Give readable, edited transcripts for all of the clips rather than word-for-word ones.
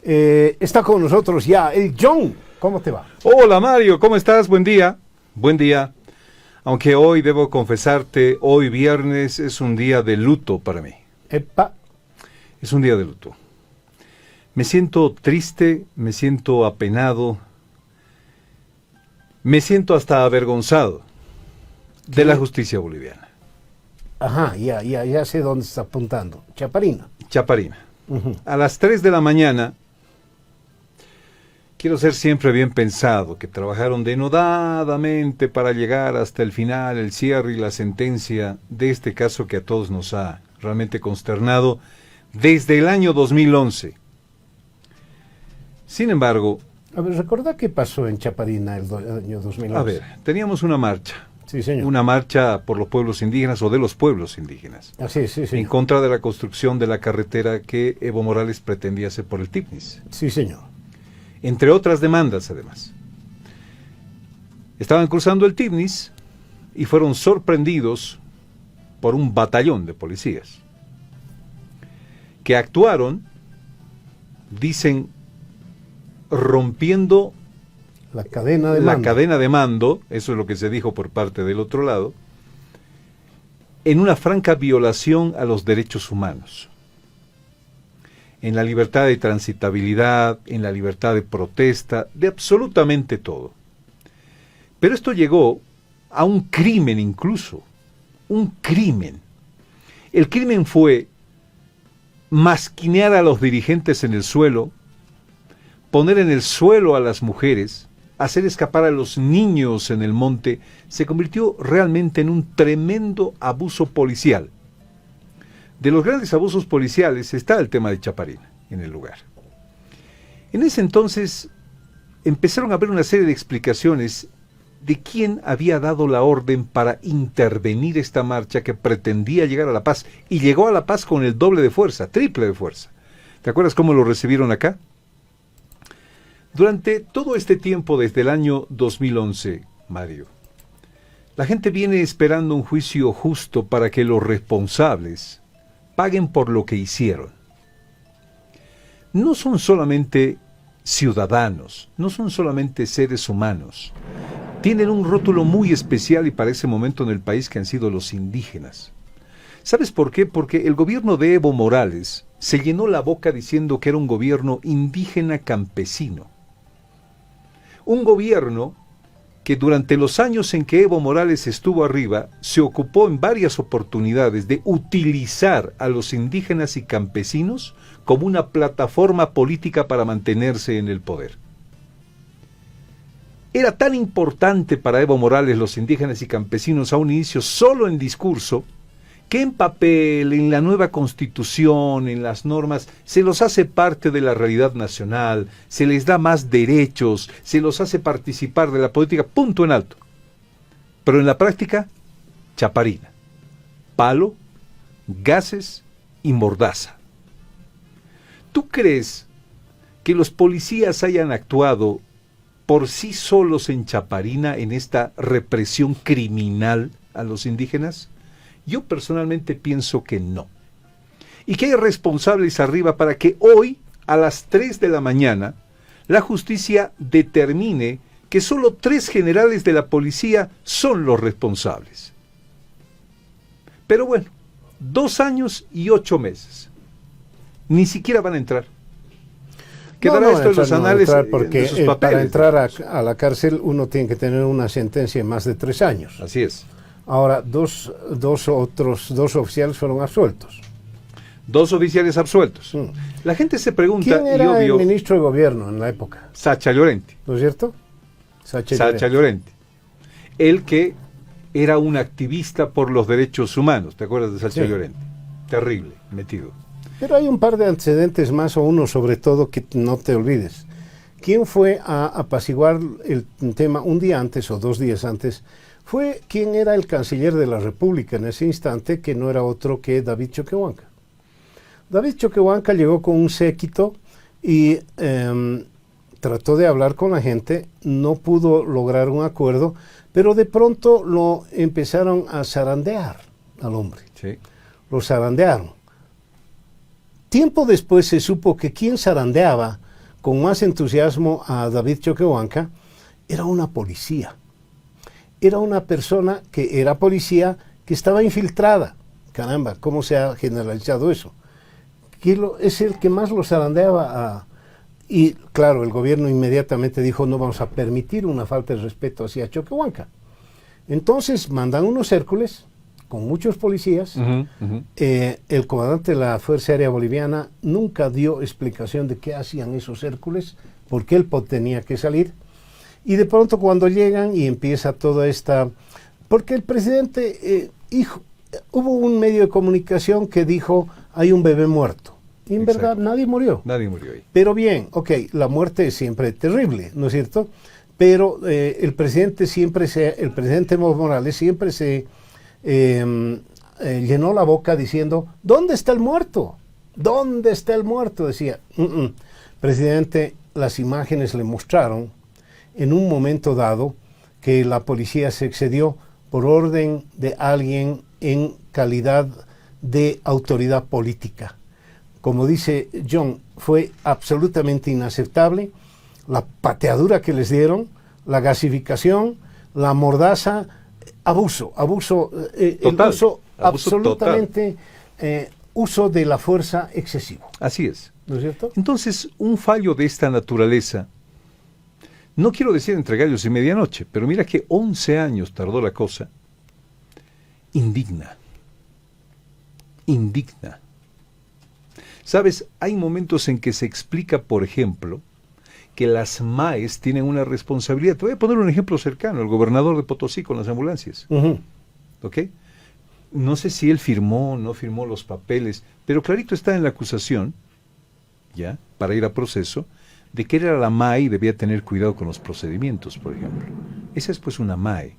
Está con nosotros ya el John. ¿Cómo te va? Hola Mario, ¿cómo estás? Buen día. Buen día. Aunque hoy debo confesarte, hoy viernes es un día de luto para mí. Epa. Es un día de luto. Me siento triste, me siento apenado, me siento hasta avergonzado de la justicia boliviana. Ajá, ya sé dónde está apuntando. Chaparina. Chaparina. Uh-huh. A las 3 de la mañana, quiero ser siempre bien pensado, que trabajaron denodadamente para llegar hasta el final, el cierre y la sentencia de este caso que a todos nos ha realmente consternado desde el año 2011. Sin embargo... A ver, ¿recuerda qué pasó en Chaparina el año 2011? A ver, teníamos una marcha. Sí, señor. Una marcha por los pueblos indígenas o de los pueblos indígenas. Sí, señor. En contra de la construcción de la carretera que Evo Morales pretendía hacer por el Tignis. Sí, señor. Entre otras demandas, además. Estaban cruzando el Tignis y fueron sorprendidos por un batallón de policías que actuaron, dicen, rompiendo la cadena de mando, eso es lo que se dijo por parte del otro lado, en una franca violación a los derechos humanos, en la libertad de transitabilidad, en la libertad de protesta, de absolutamente todo. Pero esto llegó a un crimen incluso, un crimen. El crimen fue masquinear a los dirigentes en el suelo, poner en el suelo a las mujeres, hacer escapar a los niños en el monte, se convirtió realmente en un tremendo abuso policial. De los grandes abusos policiales está el tema de Chaparina en el lugar. En ese entonces empezaron a haber una serie de explicaciones de quién había dado la orden para intervenir esta marcha que pretendía llegar a La Paz, y llegó a La Paz con el doble de fuerza, triple de fuerza. ¿Te acuerdas cómo lo recibieron acá? Durante todo este tiempo, desde el año 2011, Mario, la gente viene esperando un juicio justo para que los responsables paguen por lo que hicieron. No son solamente ciudadanos, no son solamente seres humanos. Tienen un rótulo muy especial y para ese momento en el país, que han sido los indígenas. ¿Sabes por qué? Porque el gobierno de Evo Morales se llenó la boca diciendo que era un gobierno indígena campesino. Un gobierno que durante los años en que Evo Morales estuvo arriba, se ocupó en varias oportunidades de utilizar a los indígenas y campesinos como una plataforma política para mantenerse en el poder. Era tan importante para Evo Morales los indígenas y campesinos a un inicio solo en discurso, que en papel, en la nueva constitución, en las normas, se los hace parte de la realidad nacional, se les da más derechos, se los hace participar de la política, punto en alto. Pero en la práctica, chaparina, palo, gases y mordaza. ¿Tú crees que los policías hayan actuado por sí solos en Chaparina en esta represión criminal a los indígenas? Yo personalmente pienso que no. Y que hay responsables arriba para que hoy, a las 3 de la mañana, la justicia determine que solo 3 generales de la policía son los responsables. Pero bueno, 2 años y 8 meses. Ni siquiera van a entrar. Quedará esto en los anales porque de sus papeles. Para entrar a la cárcel uno tiene que tener una sentencia de más de 3 años. Así es. Ahora, dos oficiales fueron absueltos. 2 oficiales absueltos. La gente se pregunta... ¿Quién era el ministro de gobierno en la época? Sacha Llorenti. ¿No es cierto? Sacha Llorenti. El que era un activista por los derechos humanos. ¿Te acuerdas de Sacha Llorenti? Terrible, metido. Pero hay un par de antecedentes más, o uno sobre todo, que no te olvides. ¿Quién fue a apaciguar el tema un día antes o 2 días antes? Fue quien era el canciller de la República en ese instante, que no era otro que David Choquehuanca. David Choquehuanca llegó con un séquito y trató de hablar con la gente, no pudo lograr un acuerdo, pero de pronto lo empezaron a zarandear al hombre. Sí. Lo zarandearon. Tiempo después se supo que quien zarandeaba con más entusiasmo a David Choquehuanca, era una policía. Era una persona que era policía, que estaba infiltrada. Caramba, ¿cómo se ha generalizado eso? Es el que más los zarandeaba. Y claro, el gobierno inmediatamente dijo, no vamos a permitir una falta de respeto hacia Choquehuanca. Entonces mandan unos Hércules con muchos policías. El comandante de la Fuerza Aérea Boliviana nunca dio explicación de qué hacían esos Hércules, porque él tenía que salir. Y de pronto cuando llegan y empieza toda esta... Porque el presidente, hubo un medio de comunicación que dijo, hay un bebé muerto. Y en verdad nadie murió. Nadie murió ahí. Pero bien, ok, la muerte es siempre terrible, ¿no es cierto? Pero el presidente Evo Morales siempre se llenó la boca diciendo, ¿dónde está el muerto? ¿Dónde está el muerto? Decía, presidente, las imágenes le mostraron en un momento dado que la policía se excedió por orden de alguien en calidad de autoridad política. Como dice John, fue absolutamente inaceptable la pateadura que les dieron, la gasificación, la mordaza, abuso, total, el uso abuso absolutamente, uso de la fuerza excesivo. Así es. ¿No es cierto? Entonces, un fallo de esta naturaleza, no quiero decir entre gallos y medianoche, pero mira que 11 años tardó la cosa, indigna. ¿Sabes? Hay momentos en que se explica, por ejemplo, que las MAES tienen una responsabilidad. Te voy a poner un ejemplo cercano, el gobernador de Potosí con las ambulancias. ¿Ok? No sé si él firmó o no firmó los papeles, pero clarito está en la acusación, ya, para ir a proceso, de que era la MAE y debía tener cuidado con los procedimientos, por ejemplo. Esa es pues una MAE.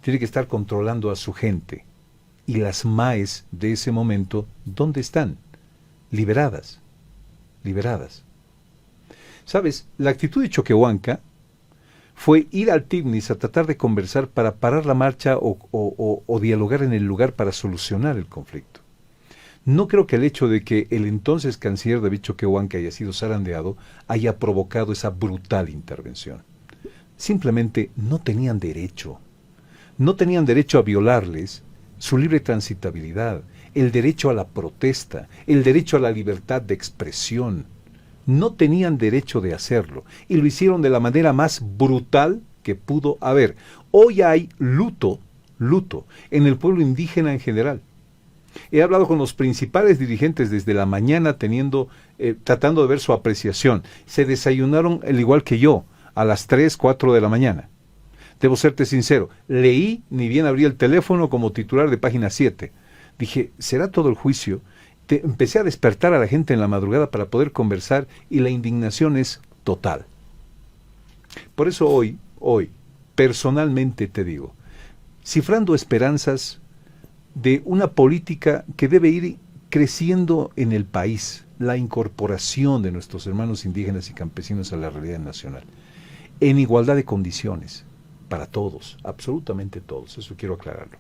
Tiene que estar controlando a su gente. Y las MAES de ese momento, ¿dónde están? Liberadas. ¿Sabes? La actitud de Choquehuanca fue ir al TICNIS a tratar de conversar para parar la marcha o dialogar en el lugar para solucionar el conflicto. No creo que el hecho de que el entonces canciller David Choquehuanca haya sido zarandeado haya provocado esa brutal intervención. Simplemente no tenían derecho. No tenían derecho a violarles su libre transitabilidad, el derecho a la protesta, el derecho a la libertad de expresión. No tenían derecho de hacerlo y lo hicieron de la manera más brutal que pudo haber. Hoy hay luto en el pueblo indígena en general. He hablado con los principales dirigentes desde la mañana tratando de ver su apreciación. Se desayunaron al igual que yo, a las 3, 4 de la mañana. Debo serte sincero, leí, ni bien abrí el teléfono como titular de Página 7. Dije, ¿será todo el juicio? Empecé a despertar a la gente en la madrugada para poder conversar y la indignación es total. Por eso hoy, personalmente te digo, cifrando esperanzas de una política que debe ir creciendo en el país, la incorporación de nuestros hermanos indígenas y campesinos a la realidad nacional, en igualdad de condiciones, para todos, absolutamente todos, eso quiero aclararlo.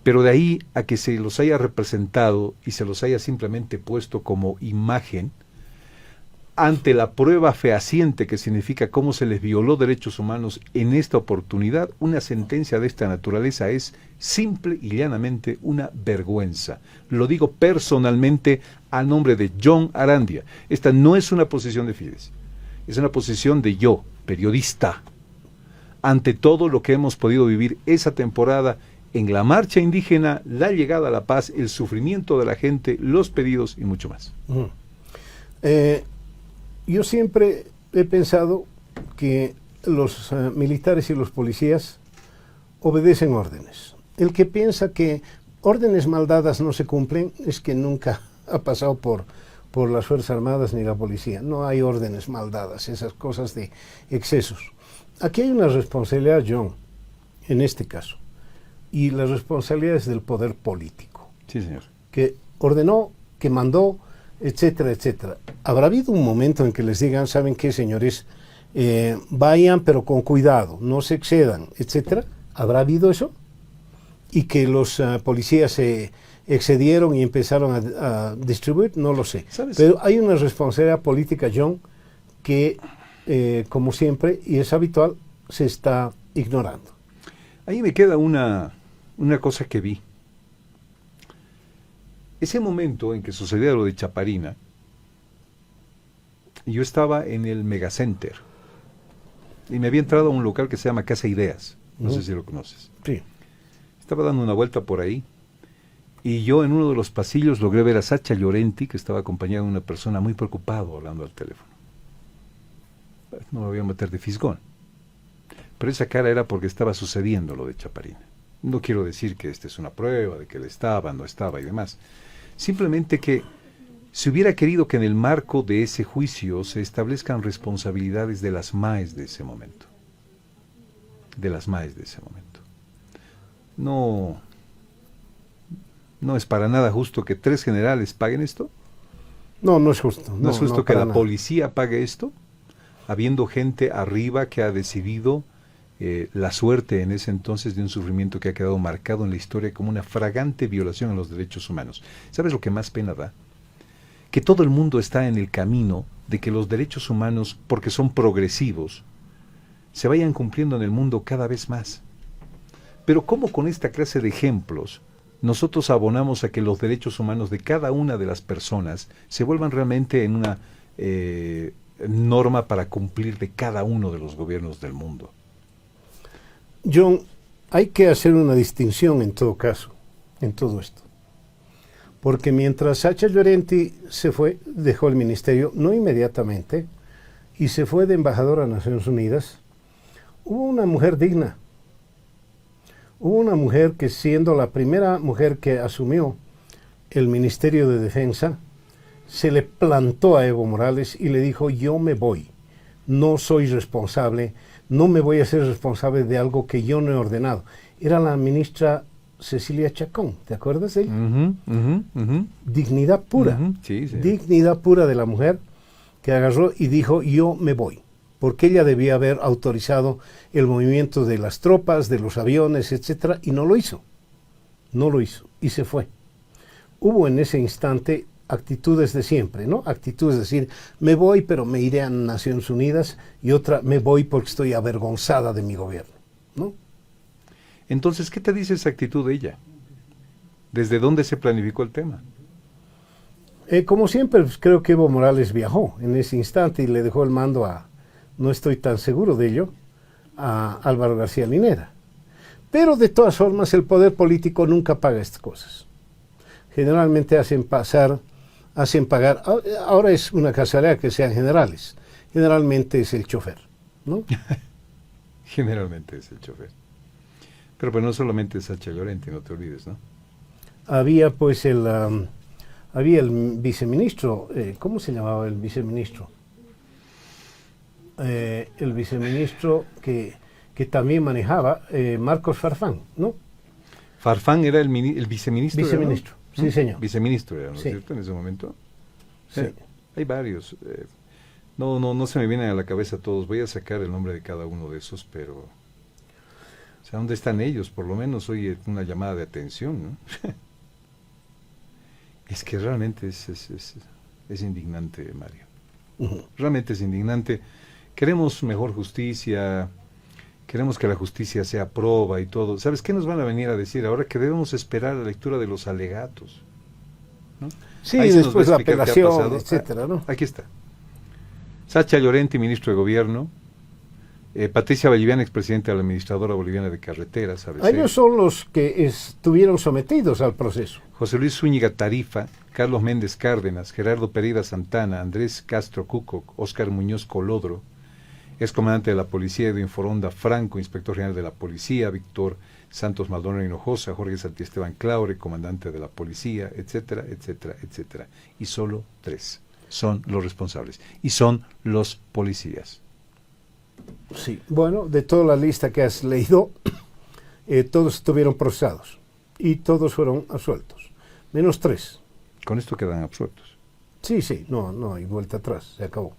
Pero de ahí a que se los haya representado y se los haya simplemente puesto como imagen ante la prueba fehaciente que significa cómo se les violó derechos humanos en esta oportunidad, una sentencia de esta naturaleza es simple y llanamente una vergüenza. Lo digo personalmente a nombre de John Arandia. Esta no es una posición de Fides, es una posición de yo, periodista, ante todo lo que hemos podido vivir esa temporada en la marcha indígena, la llegada a la paz, el sufrimiento de la gente, los pedidos y mucho más. Yo siempre he pensado que los militares y los policías obedecen órdenes. El que piensa que órdenes mal dadas no se cumplen es que nunca ha pasado por las Fuerzas Armadas ni la policía. No hay órdenes mal dadas, esas cosas de excesos. Aquí hay una responsabilidad, John, en este caso. Y la responsabilidad es del poder político. Sí, señor. Que ordenó, que mandó, etcétera, etcétera. ¿Habrá habido un momento en que les digan, ¿saben qué, señores? Vayan, pero con cuidado, no se excedan, etcétera. ¿Habrá habido eso? Y que los policías se excedieron y empezaron a distribuir, no lo sé. ¿Sabes? Pero hay una responsabilidad política, John, que, como siempre, y es habitual, se está ignorando. Ahí me queda una cosa que vi. Ese momento en que sucedía lo de Chaparina, yo estaba en el Megacenter y me había entrado a un local que se llama Casa Ideas. No sé si lo conoces. Sí. Estaba dando una vuelta por ahí y yo en uno de los pasillos logré ver a Sacha Llorenti, que estaba acompañado de una persona muy preocupado hablando al teléfono. No me voy a meter de fisgón, pero esa cara era porque estaba sucediendo lo de Chaparina. No quiero decir que esta es una prueba de que él estaba, no estaba y demás. Simplemente que se hubiera querido que en el marco de ese juicio se establezcan responsabilidades de las MAES de ese momento. De las MAES de ese momento. No es para nada justo que 3 generales paguen esto. No, no es justo. No es justo que la nada. policía pague esto, habiendo gente arriba que ha decidido la suerte en ese entonces de un sufrimiento que ha quedado marcado en la historia como una fragante violación a los derechos humanos. ¿Sabes lo que más pena da? Que todo el mundo está en el camino de que los derechos humanos, porque son progresivos, se vayan cumpliendo en el mundo cada vez más. Pero ¿cómo con esta clase de ejemplos nosotros abonamos a que los derechos humanos de cada una de las personas se vuelvan realmente en una norma para cumplir de cada uno de los gobiernos del mundo? John, hay que hacer una distinción en todo caso, en todo esto. Porque mientras Sacha Llorenti se fue, dejó el ministerio, no inmediatamente, y se fue de embajador a Naciones Unidas, hubo una mujer digna. Hubo una mujer que, siendo la primera mujer que asumió el Ministerio de Defensa, se le plantó a Evo Morales y le dijo: yo me voy, no soy responsable, no me voy a ser responsable de algo que yo no he ordenado. Era la ministra Cecilia Chacón, ¿te acuerdas de ella? Dignidad pura, Sí, sí. dignidad pura de la mujer que agarró y dijo: yo me voy, porque ella debía haber autorizado el movimiento de las tropas, de los aviones, etcétera, y no lo hizo, y se fue. Hubo en ese instante actitudes de siempre, ¿no? Actitudes de decir: me voy, pero me iré a Naciones Unidas, y otra: me voy porque estoy avergonzada de mi gobierno, ¿no? Entonces, ¿qué te dice esa actitud de ella? ¿Desde dónde se planificó el tema? Como siempre, pues, creo que Evo Morales viajó en ese instante y le dejó el mando a, no estoy tan seguro de ello, a Álvaro García Linera. Pero de todas formas, el poder político nunca paga estas cosas. Generalmente hacen pagar, ahora es una casualidad que sean generales, generalmente es el chofer, ¿no? Generalmente es el chofer. Pero pues no solamente es Sacha Llorenti, no te olvides, ¿no? Había pues había el viceministro, ¿cómo se llamaba el viceministro? El viceministro que también manejaba, Marcos Farfán, ¿no? Farfán era el viceministro. Viceministro, ¿no? sí, señor. Viceministro era, ¿no es Sí. cierto? En ese momento. Sí. Hay varios. No se me vienen a la cabeza todos. Voy a sacar el nombre de cada uno de esos, pero... O sea, ¿dónde están ellos? Por lo menos oye una llamada de atención, ¿no? Es que realmente es indignante, Mario. Realmente es indignante. Queremos mejor justicia, queremos que la justicia sea proba y todo. ¿Sabes qué nos van a venir a decir ahora? Que debemos esperar la lectura de los alegatos, ¿no? Sí, Ahí se nos va a después la explicar qué ha apelación, pasado. etcétera, ¿no? Aquí está. Sacha Llorenti, ministro de Gobierno. Patricia Valliviana, expresidenta de la Administradora Boliviana de Carreteras, ABC. Ellos son los que estuvieron sometidos al proceso. José Luis Zúñiga Tarifa, Carlos Méndez Cárdenas, Gerardo Pereira Santana, Andrés Castro Cuco, Óscar Muñoz Colodro, excomandante de la Policía, Edwin Foronda Franco, inspector general de la Policía, Víctor Santos Maldonado Hinojosa, Jorge Santiesteban Claure, comandante de la Policía, etcétera, etcétera, etcétera. Y solo 3 son los responsables. Y son los policías. Sí, bueno, de toda la lista que has leído, todos estuvieron procesados y todos fueron absueltos, menos 3. Con esto quedan absueltos. Sí, no hay vuelta atrás, se acabó.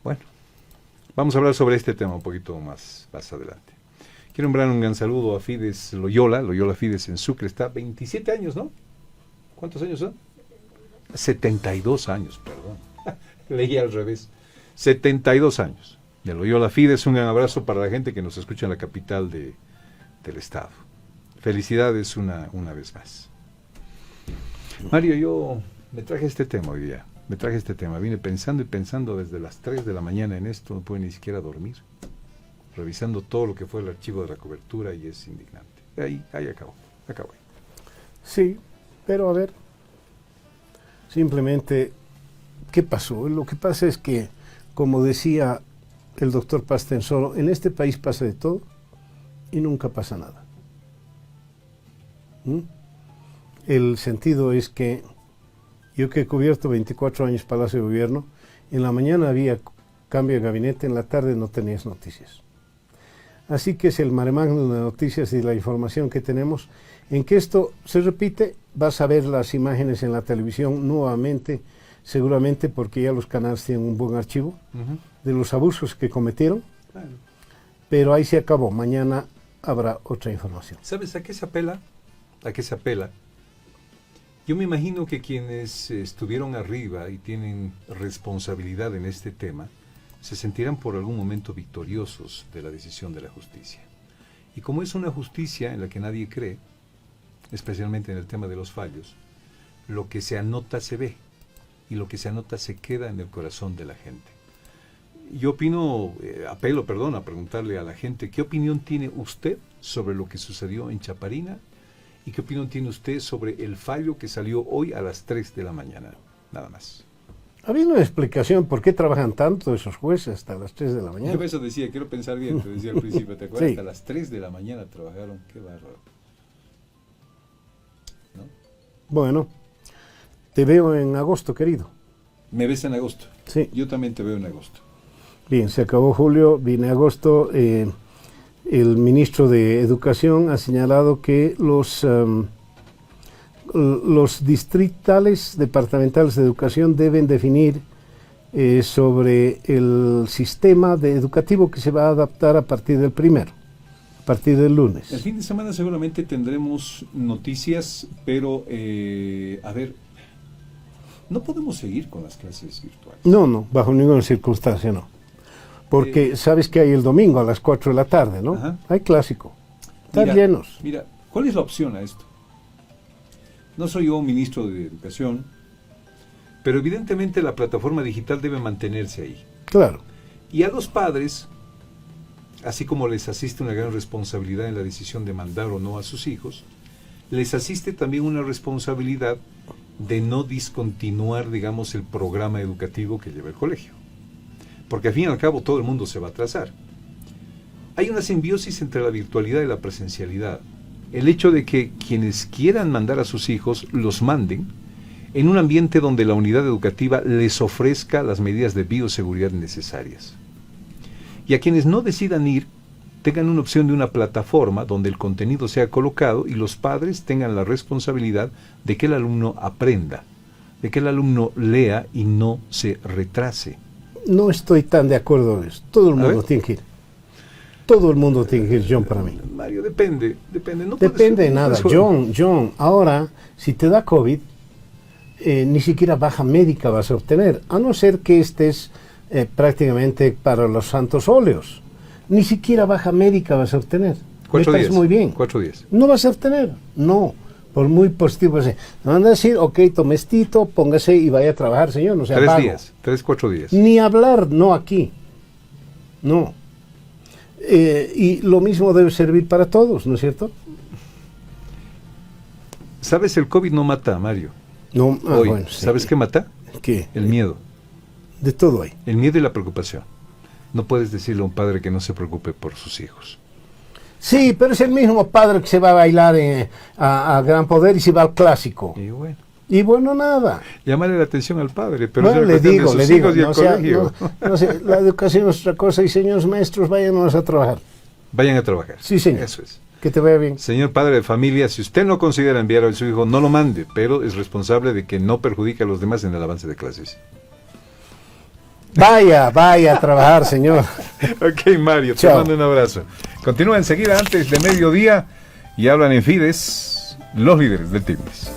Bueno, vamos a hablar sobre este tema un poquito más adelante. Quiero nombrar un gran saludo a Fides Loyola Fides en Sucre, está 27 años, ¿no? ¿Cuántos años son? 72 años, perdón. Leí al revés. 72 años. De Loyola Fides, un gran abrazo para la gente que nos escucha en la capital del estado. Felicidades una vez más. Mario, yo me traje este tema hoy día. Vine pensando y pensando desde las 3 de la mañana en esto, no pude ni siquiera dormir. Revisando todo lo que fue el archivo de la cobertura y es indignante. Ahí acabó. Sí, pero a ver, simplemente, ¿qué pasó? Lo que pasa es que, como decía el doctor Pastensoro, en este país pasa de todo y nunca pasa nada. El sentido es que yo, que he cubierto 24 años Palacio de Gobierno, en la mañana había cambio de gabinete, en la tarde no tenías noticias. Así que es el mare magnum de noticias y la información que tenemos. En que esto se repite, vas a ver las imágenes en la televisión nuevamente, seguramente porque ya los canales tienen un buen archivo de los abusos que cometieron. Pero ahí se acabó. Mañana habrá otra información. ¿Sabes a qué se apela? Yo me imagino que quienes estuvieron arriba y tienen responsabilidad en este tema se sentirán por algún momento victoriosos de la decisión de la justicia. Y como es una justicia en la que nadie cree, especialmente en el tema de los fallos, lo que se anota se ve y lo que se anota se queda en el corazón de la gente. Yo apelo a preguntarle a la gente, ¿qué opinión tiene usted sobre lo que sucedió en Chaparina? ¿Y qué opinión tiene usted sobre el fallo que salió hoy a las 3 de la mañana? Nada más. ¿Ha habido una explicación por qué trabajan tanto esos jueces hasta las 3 de la mañana? Yo eso decía, quiero pensar bien, te decía al principio, ¿te acuerdas? Sí. Hasta las 3 de la mañana trabajaron, qué bárbaro. ¿No? Bueno, te veo en agosto, querido. ¿Me ves en agosto? Sí. Yo también te veo en agosto. Bien, se acabó julio, viene agosto. El ministro de Educación ha señalado que los distritales departamentales de educación deben definir sobre el sistema educativo que se va a adaptar a partir del primero, a partir del lunes. El fin de semana seguramente tendremos noticias, pero a ver, no podemos seguir con las clases virtuales. No, bajo ninguna circunstancia no. Porque sabes que hay el domingo a las 4 de la tarde, ¿no? Ajá. Hay clásico. Están llenos. Mira, ¿cuál es la opción a esto? No soy yo un ministro de Educación, pero evidentemente la plataforma digital debe mantenerse ahí. Claro. Y a los padres, así como les asiste una gran responsabilidad en la decisión de mandar o no a sus hijos, les asiste también una responsabilidad de no discontinuar, digamos, el programa educativo que lleva el colegio. Porque al fin y al cabo todo el mundo se va a atrasar. Hay una simbiosis entre la virtualidad y la presencialidad. El hecho de que quienes quieran mandar a sus hijos los manden en un ambiente donde la unidad educativa les ofrezca las medidas de bioseguridad necesarias. Y a quienes no decidan ir, tengan una opción de una plataforma donde el contenido sea colocado y los padres tengan la responsabilidad de que el alumno aprenda, de que el alumno lea y no se retrase. No estoy tan de acuerdo en eso. Todo el mundo tiene que ir. Todo el mundo tiene que ir, John, para mí. Mario, depende. No depende de nada. John, ahora, si te da COVID, ni siquiera baja médica vas a obtener, a no ser que estés prácticamente para los santos óleos. Ni siquiera baja médica vas a obtener. 4 días. Muy bien. 4 días. No vas a obtener, no. Por muy positivo que sea. No van a decir, ok, tomestito, póngase y vaya a trabajar, señor. No sea 3 vago. días, 4 días. Ni hablar, no aquí. No. Y lo mismo debe servir para todos, ¿no es cierto? ¿Sabes? El COVID no mata, Mario. No, Hoy, bueno, sí. ¿Sabes qué mata? ¿Qué? El miedo. De todo hay. El miedo y la preocupación. No puedes decirle a un padre que no se preocupe por sus hijos. Sí, pero es el mismo padre que se va a bailar a Gran Poder y se va al clásico. Y bueno, nada. Llamarle la atención al padre, pero bueno, le digo, no sé, la educación es otra cosa y señores maestros, váyanos a trabajar. Vayan a trabajar. Sí, señor. Eso es. Que te vaya bien. Señor padre de familia, si usted no considera enviar a su hijo, no lo mande, pero es responsable de que no perjudique a los demás en el avance de clases. Vaya a trabajar, señor. Ok, Mario, Chao. te mando un abrazo. Continúa enseguida antes de mediodía y hablan en Fides los líderes del Tigres.